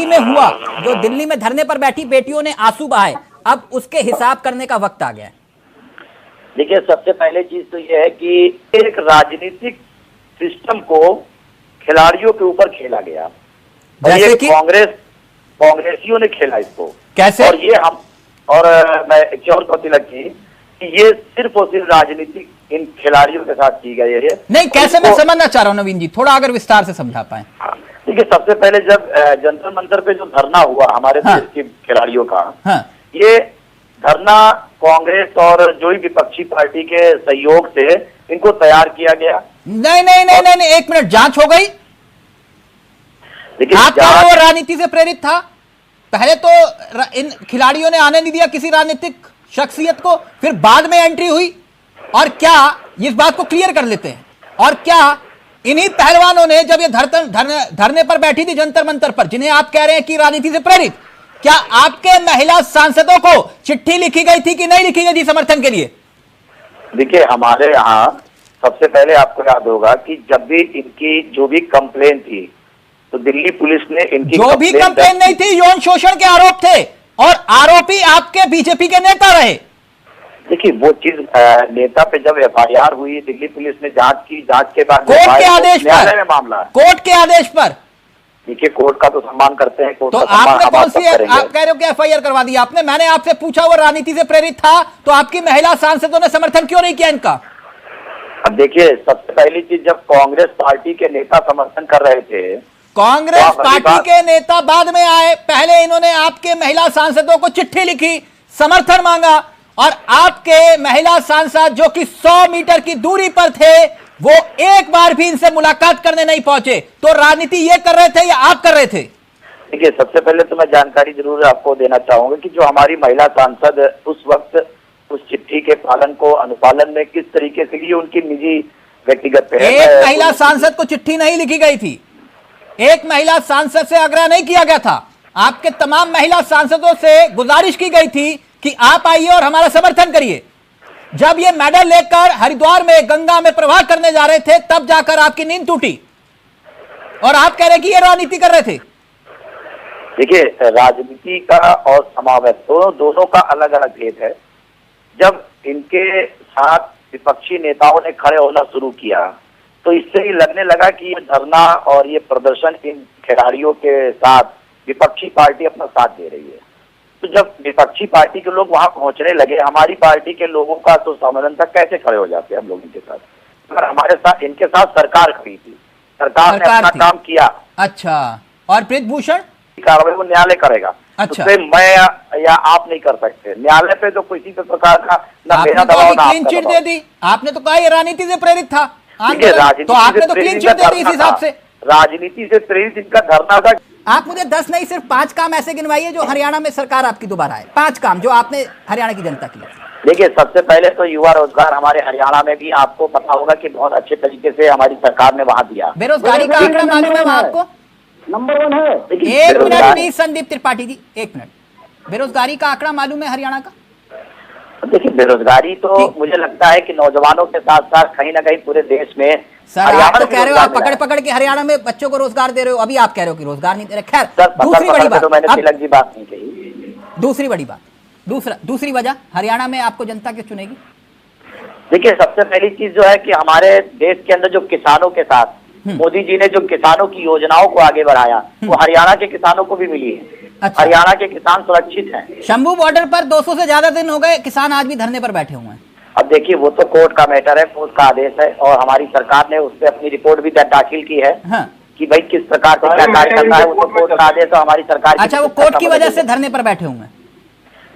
में हुआ, जो दिल्ली में धरने पर बैठी बेटियों ने आंसू बहाए, अब उसके हिसाब करने का वक्त आ गया है। देखिए, सबसे पहले चीज तो यह है कि एक राजनीतिक सिस्टम को खिलाड़ियों के ऊपर खेला गया, जैसे कि कांग्रेसियों ने खेला इसको। कैसे? और ये हम और मैं एक और बात लगती कि ये सिर्फ और सिर्फ राजनीतिक इन खिलाड़ियों के साथ की गई है। नहीं, कैसे मैं समझना चाह रहा हूँ नवीन जी, थोड़ा अगर विस्तार से समझा पाए। देखिए, सबसे पहले जब जंतर मंतर पे जो धरना हुआ हमारे देश के खिलाड़ियों का, ये धरना कांग्रेस और जो ही विपक्षी पार्टी के सहयोग से इनको तैयार किया गया। नहीं नहीं नहीं नहीं, नहीं, एक मिनट, जांच हो गई। आप कह रहे हो राजनीति से प्रेरित था? पहले तो इन खिलाड़ियों ने आने नहीं दिया किसी राजनीतिक शख्सियत को, फिर बाद में एंट्री हुई। और क्या इस बात को क्लियर कर लेते हैं, और क्या इन्हीं पहलवानों ने जब ये धरने पर बैठी थी जंतर मंतर पर, जिन्हें आप कह रहे हैं कि राजनीति से प्रेरित, क्या आपके महिला सांसदों को चिट्ठी लिखी गई थी कि नहीं लिखी गई थी समर्थन के लिए? देखिए, हमारे यहाँ सबसे पहले आपको याद होगा कि जब भी इनकी जो भी कंप्लेन थी तो दिल्ली पुलिस ने इनकी जो भी कंप्लेन नहीं थी, यौन शोषण के आरोप थे, और आरोपी आपके बीजेपी के नेता रहे। देखिए, वो चीज नेता पे जब एफआईआर हुई, दिल्ली पुलिस ने जांच की, जांच के बाद कोर्ट के आदेश न्यायालय में मामला, कोर्ट के आदेश पर। देखिए, कोर्ट का तो सम्मान करते हैं, कोर्ट तो का आपने कौन सी, आप कह रहे हो कि एफआईआर करवा दी आपने? मैंने आपसे पूछा वो राजनीति से प्रेरित था, तो आपकी महिला सांसदों ने समर्थन क्यों नहीं किया इनका? अब देखिए, सबसे पहली चीज, जब कांग्रेस पार्टी के नेता समर्थन कर रहे थे, कांग्रेस पार्टी के नेता बाद में आए, पहले इन्होंने आपके महिला सांसदों को चिट्ठी लिखी, समर्थन मांगा, और आपके महिला सांसद जो कि 100 मीटर की दूरी पर थे, वो एक बार भी इनसे मुलाकात करने नहीं पहुंचे। तो राजनीति ये कर रहे थे या आप कर रहे थे? देखिए, सबसे पहले तो मैं जानकारी जरूर आपको देना चाहूंगा कि जो हमारी महिला सांसद उस वक्त उस चिट्ठी के पालन को अनुपालन में किस तरीके से की, उनकी निजी व्यक्तिगत एक महिला सांसद को चिट्ठी नहीं लिखी गई थी, एक महिला सांसद से आग्रह नहीं किया गया था, आपके तमाम महिला सांसदों से गुजारिश की गई थी कि आप आइए और हमारा समर्थन करिए। जब ये मेडल लेकर हरिद्वार में गंगा में प्रवाह करने जा रहे थे, तब जाकर आपकी नींद टूटी और आप कह रहे कि ये राजनीति कर रहे थे। देखिए, राजनीति का और समावेश दोनों का अलग अलग भेद है। जब इनके साथ विपक्षी नेताओं ने खड़े होना शुरू किया, तो इससे ही लगने लगा कि ये धरना और ये प्रदर्शन इन खिलाड़ियों के साथ विपक्षी पार्टी अपना साथ दे रही है। तो जब विपक्षी पार्टी के लोग वहां पहुंचने लगे, हमारी पार्टी के लोगों का तो समाधान तक कैसे खड़े हो जाते हैं हम लोग इनके साथ? अगर हमारे साथ इनके साथ सरकार खड़ी थी, सरकार ने अपना काम किया। अच्छा, और ब्रिजभूषण कार्रवाई वो न्यायालय करेगा। अच्छा, तो मैं या आप नहीं कर सकते न्यायालय पे, तो किसी भी प्रकार का ना मेरा दबाव ना क्लीन चिट दे दी। आपने तो कहा ये राजनीति से प्रेरित था, तो आपने तो क्लीन चिट दे दी इस हिसाब से। राजनीति से प्रेरित इनका धरना था। आप मुझे 10 नहीं, सिर्फ 5 काम ऐसे गिनवाइए जो हरियाणा में सरकार आपकी दोबारा आए। 5 काम जो आपने हरियाणा की जनता की। देखिए, सबसे पहले तो युवा रोजगार हमारे हरियाणा में भी आपको पता होगा कि बहुत अच्छे तरीके से हमारी सरकार ने वहां दिया। बेरोजगारी का आंकड़ा मालूम है वहां आपको? नंबर 1 है। 1 minute please Sandeep Tripathi ji, 1 minute. बेरोजगारी का आंकड़ा मालूम है हरियाणा का? देखिए, बेरोजगारी तो मुझे लगता है कि नौजवानों के साथ साथ कहीं ना कहीं पूरे देश में। सर, आप तो कह रहे हो आप पकड़ पकड़ के हरियाणा में बच्चों को रोजगार दे रहे हो, अभी आप कह रहे हो कि रोजगार नहीं दे रहे। खैर, दूसरी बड़ी बात, तो मैंने तिलक जी बात नहीं कही। दूसरी बड़ी बात, दूसरी वजह, हरियाणा में आपको जनता क्यों चुनेगी? देखिए, सबसे पहली चीज जो है कि हमारे देश के अंदर जो किसानों के साथ मोदी जी ने जो किसानों की योजनाओं को आगे बढ़ाया, वो हरियाणा के किसानों को भी मिली है। अच्छा। हरियाणा के किसान सुरक्षित हैं। शंभू बॉर्डर पर 200 से ज्यादा दिन हो गए, किसान आज भी धरने पर बैठे हुए हैं। अब देखिए, वो तो कोर्ट का मैटर है, कोर्ट का आदेश है, और हमारी सरकार ने उस पर अपनी रिपोर्ट भी दाखिल की है। हाँ। कि भाई किस प्रकार से क्या कार्य करना है, वो तो कोर्ट का आदेश है हमारी सरकार। अच्छा, वो कोर्ट की वजह से धरने पर बैठे हुए हैं?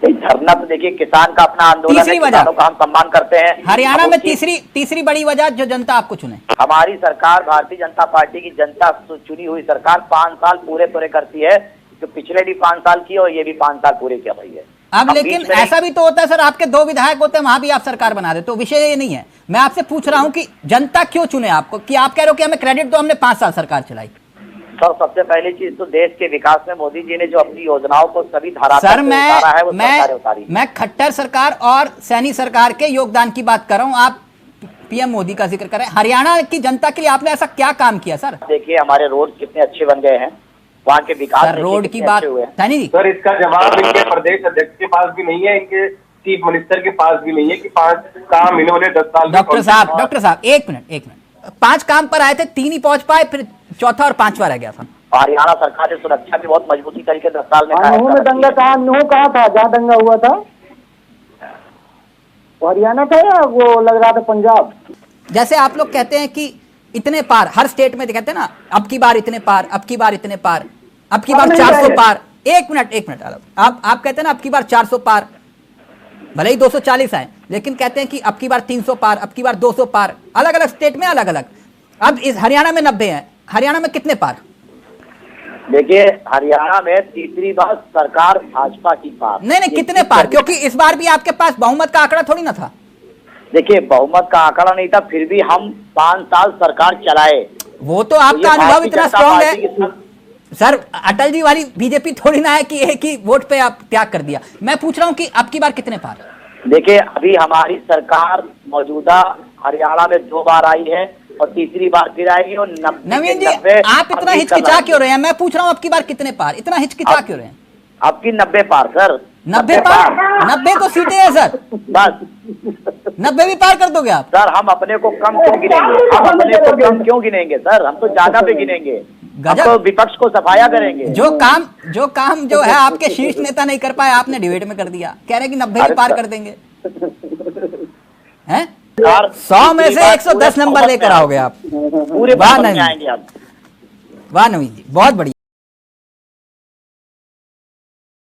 धरना तो देखिए किसान का अपना आंदोलन है, किसानों का हम सम्मान करते हैं। हरियाणा में तीसरी बड़ी वजह जो जनता आपको चुने। हमारी सरकार भारतीय जनता पार्टी की जनता चुनी हुई सरकार 5 साल पूरे करती है, जो पिछले भी 5 साल की और ये भी 5 साल पूरे किया भाई है। अब लेकिन ऐसा भी तो होता है सर, आपके 2 विधायक होते हैं, वहां भी आप सरकार बना देते हो। विषय ये नहीं है, मैं आपसे पूछ रहा हूं कि जनता क्यों चुने आपको, कि आप कह रहे हो कि हमें क्रेडिट दो, हमने 5 साल सरकार चलाई। सर, सबसे पहली चीज तो देश के विकास में मोदी जी ने जो अपनी योजनाओं को सभी धारा सर मैं खट्टर सरकार और सैनी सरकार के योगदान की बात कर रहा हूं, आप पीएम मोदी का जिक्र करें। हरियाणा की जनता के लिए आपने ऐसा क्या काम किया सर? देखिए, हमारे रोड कितने अच्छे बन गए हैं, वहाँ के विकास सर रोड की कितने बात अच्छे हुए हैं। सैनी जी, सर इसका जवाब इनके प्रदेश अध्यक्ष के पास भी नहीं है, इनके चीफ मिनिस्टर के पास भी नहीं है कि 5 काम इन्होंने 10 साल में डॉक्टर साहब एक मिनट 5 काम पर आए थे, 3 ही पहुंच पाए, फिर चौथा और 5वां रह गया था। हरियाणा सरकार ने सुरक्षा भी बहुत मजबूती तरीके 10 साल में नुह में दंगा कहाँ था जहाँ दंगा हुआ था? वो हरियाणा था या वो लग रहा था पंजाब? जैसे आप लोग कहते हैं कि इतने पार, हर स्टेट में कहते हैं ना, अब की बार इतने पार, अब की बार इतने पार, अब की बार 400 पार। एक मिनट आप कहते हैं ना अब की बार 400 पार, भले ही 240 आए, लेकिन कहते हैं कि अब की बार 300 पार, अब की बार 200 पार, अलग अलग स्टेट में अलग अलग। अब इस हरियाणा में 90 है, हरियाणा में कितने पार? देखिए हरियाणा में तीसरी बार सरकार भाजपा की पार। नहीं कितने पार, क्योंकि इस बार भी आपके पास बहुमत का आंकड़ा थोड़ी ना था। देखिए बहुमत का आंकड़ा नहीं था, फिर भी हम 5 साल सरकार चलाए। वो तो आपका अनुभव इतना स्ट्रांग है सर, अटल जी वाली बीजेपी थोड़ी ना है कि एक ही वोट पे आप त्याग कर दिया। मैं पूछ रहा हूं कि अब की बार कितने पार? देखिए अभी हमारी सरकार मौजूदा हरियाणा में 2 बार आई है और तीसरी बार फिर आएगी। और नवीन जी आप इतना हिचकिचा क्यों रहे हैं? मैं पूछ रहा हूं अब की बार कितने पार, इतना हिचकिचा क्यों रहे हैं? अब की 90 पार सर। 90 पार? 90 तो सीटें हैं सर, बस 90 भी पार कर दोगे आप? सर हम अपने को कम क्यों गिनेंगे? हम अपने को कम क्यों गिनेंगे सर? हम तो ज्यादा पे गिनेंगे। हम तो विपक्ष को सफाया करेंगे। जो काम जो है आपके शीर्ष नेता नहीं कर पाए, आपने डिबेट में कर दिया, कह रहे कि 90 भी पार कर देंगे। हैं 100 में से 110 नंबर लेकर आओगे आप। पूरे वाह में आएंगे आप। वाह नवीन जी, बहुत बढ़िया।